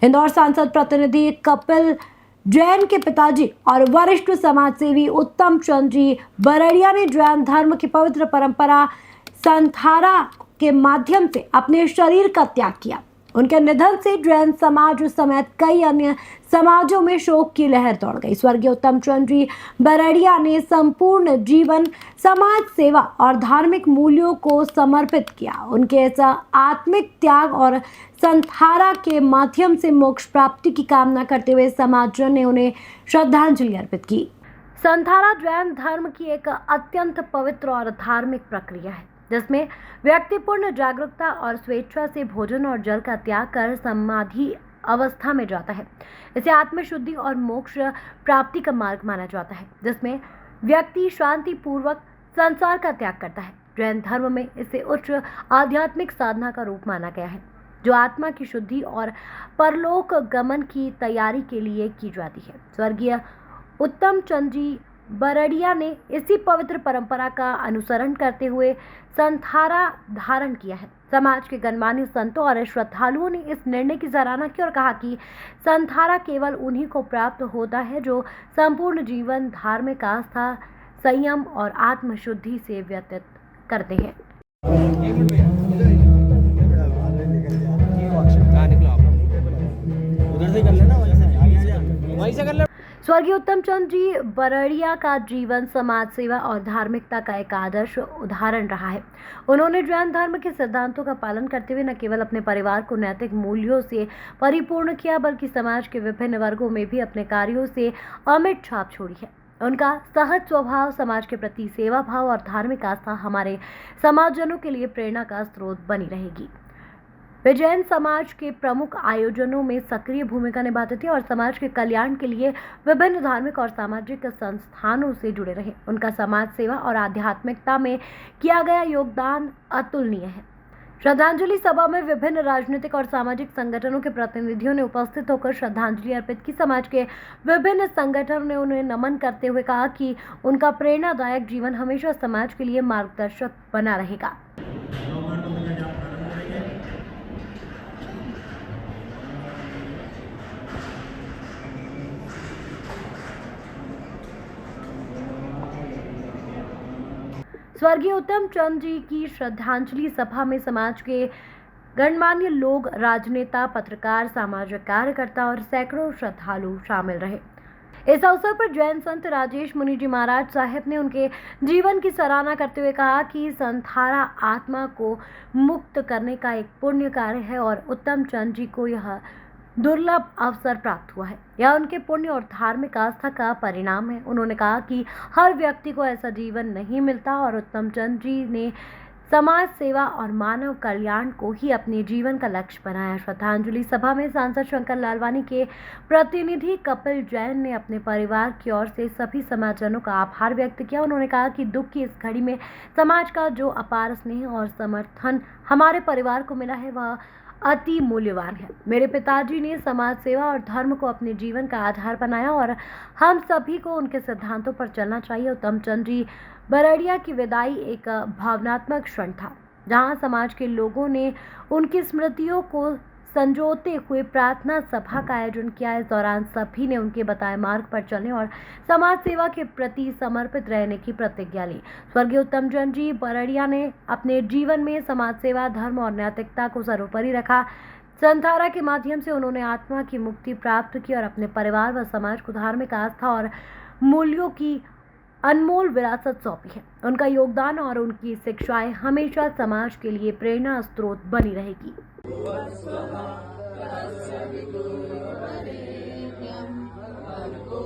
इंदौर सांसद प्रतिनिधि कपिल जैन के पिताजी और वरिष्ठ समाजसेवी उत्तम चंद जी बरड़िया ने जैन धर्म की पवित्र परंपरा संथारा के माध्यम से अपने शरीर का त्याग किया। उनके निधन से जैन समाज समेत कई अन्य समाजों में शोक की लहर दौड़ गई। स्वर्गीय उत्तम चंद जी बरड़िया ने संपूर्ण जीवन समाज सेवा और धार्मिक मूल्यों को समर्पित किया। उनके इस आत्मिक त्याग और संथारा के माध्यम से मोक्ष प्राप्ति की कामना करते हुए समाजजन ने उन्हें श्रद्धांजलि अर्पित की। संथारा जैन धर्म की एक अत्यंत पवित्र और धार्मिक प्रक्रिया है, जिसमें व्यक्ति पूर्ण जागरूकता और स्वेच्छा से भोजन और जल का त्याग कर समाधि अवस्था में जाता है। इसे आत्मशुद्धि और मोक्ष प्राप्ति का मार्ग माना जाता है, जिसमें व्यक्ति शांति पूर्वक संसार का त्याग करता है। जैन धर्म में इसे उच्च आध्यात्मिक साधना का रूप माना गया है, जो आत्मा की शुद्धि और परलोक गमन की तैयारी के लिए की जाती है। स्वर्गीय उत्तम चंद जी बरड़िया ने इसी पवित्र परंपरा का अनुसरण करते हुए संथारा धारण किया है। समाज के गणमान्य संतों और श्रद्धालुओं ने इस निर्णय की सराहना की और कहा कि संथारा केवल उन्हीं को प्राप्त होता है जो संपूर्ण जीवन धार्मिक आस्था, संयम और आत्मशुद्धि से व्यतीत करते हैं। स्वर्गीय उत्तम चंद जी बरड़िया का जीवन समाज सेवा और धार्मिकता का एक आदर्श उदाहरण रहा है। उन्होंने जैन धर्म के सिद्धांतों का पालन करते हुए न केवल अपने परिवार को नैतिक मूल्यों से परिपूर्ण किया, बल्कि समाज के विभिन्न वर्गों में भी अपने कार्यों से अमिट छाप छोड़ी है। उनका सहज स्वभाव, समाज के प्रति सेवा भाव और धार्मिक आस्था हमारे समाजजनों के लिए प्रेरणा का स्रोत बनी रहेगी। वे जैन समाज के प्रमुख आयोजनों में सक्रिय भूमिका निभाते थे और समाज के कल्याण के लिए विभिन्न धार्मिक और सामाजिक संस्थानों से जुड़े रहे। उनका समाज सेवा और आध्यात्मिकता में किया गया योगदान अतुलनीय है। श्रद्धांजलि सभा में विभिन्न राजनीतिक और सामाजिक संगठनों के प्रतिनिधियों ने उपस्थित होकर श्रद्धांजलि अर्पित की। समाज के विभिन्न संगठनों ने उन्हें नमन करते हुए कहा कि उनका प्रेरणादायक जीवन हमेशा समाज के लिए मार्गदर्शक बना रहेगा। स्वर्गीय उत्तम चंद जी की श्रद्धांजलि सभा में समाज के गणमान्य लोग, राजनेता, पत्रकार, सामाजिक कार्यकर्ता और सैकड़ों श्रद्धालु शामिल रहे। इस अवसर पर जैन संत राजेश मुनि जी महाराज साहब ने उनके जीवन की सराहना करते हुए कहा कि संथारा आत्मा को मुक्त करने का एक पुण्य कार्य है और उत्तम चंद जी को यह दुर्लभ अवसर प्राप्त हुआ है। यह उनके पुण्य और धार्मिक आस्था का परिणाम है। उन्होंने कहा कि हर व्यक्ति को ऐसा जीवन नहीं मिलता और उत्तम चंद जी ने समाज सेवा और मानव कल्याण को ही अपने जीवन का लक्ष्य बनाया। श्रद्धांजलि सभा में सांसद शंकर लालवानी के प्रतिनिधि कपिल जैन ने अपने परिवार की ओर से सभी समाजजनों का आभार व्यक्त किया। उन्होंने कहा कि दुख की इस घड़ी में समाज का जो अपार स्नेह और समर्थन हमारे परिवार को मिला है, वह अति मूल्यवान है। मेरे पिताजी ने समाज सेवा और धर्म को अपने जीवन का आधार बनाया और हम सभी को उनके सिद्धांतों पर चलना चाहिए। उत्तम चंद जी बरड़िया की विदाई एक भावनात्मक क्षण था, जहां समाज के लोगों ने उनकी स्मृतियों को संजोते हुए प्रार्थना सभा का आयोजन किया। इस दौरान सभी ने उनके बताए मार्ग पर चलने और समाज सेवा के प्रति समर्पित रहने की प्रतिज्ञा ली। स्वर्गीय उत्तम चंद जी बरड़िया ने अपने जीवन में समाज सेवा, धर्म और नैतिकता को सर्वोपरि रखा। संथारा के माध्यम से उन्होंने आत्मा की मुक्ति प्राप्त की और अपने परिवार व समाज को धार्मिक आस्था और मूल्यों की अनमोल विरासत सौंपी है। उनका योगदान और उनकी शिक्षाएं हमेशा समाज के लिए प्रेरणा स्रोत बनी रहेगी। वत्सः परस्य विदुर्वरेण्यं भर्गो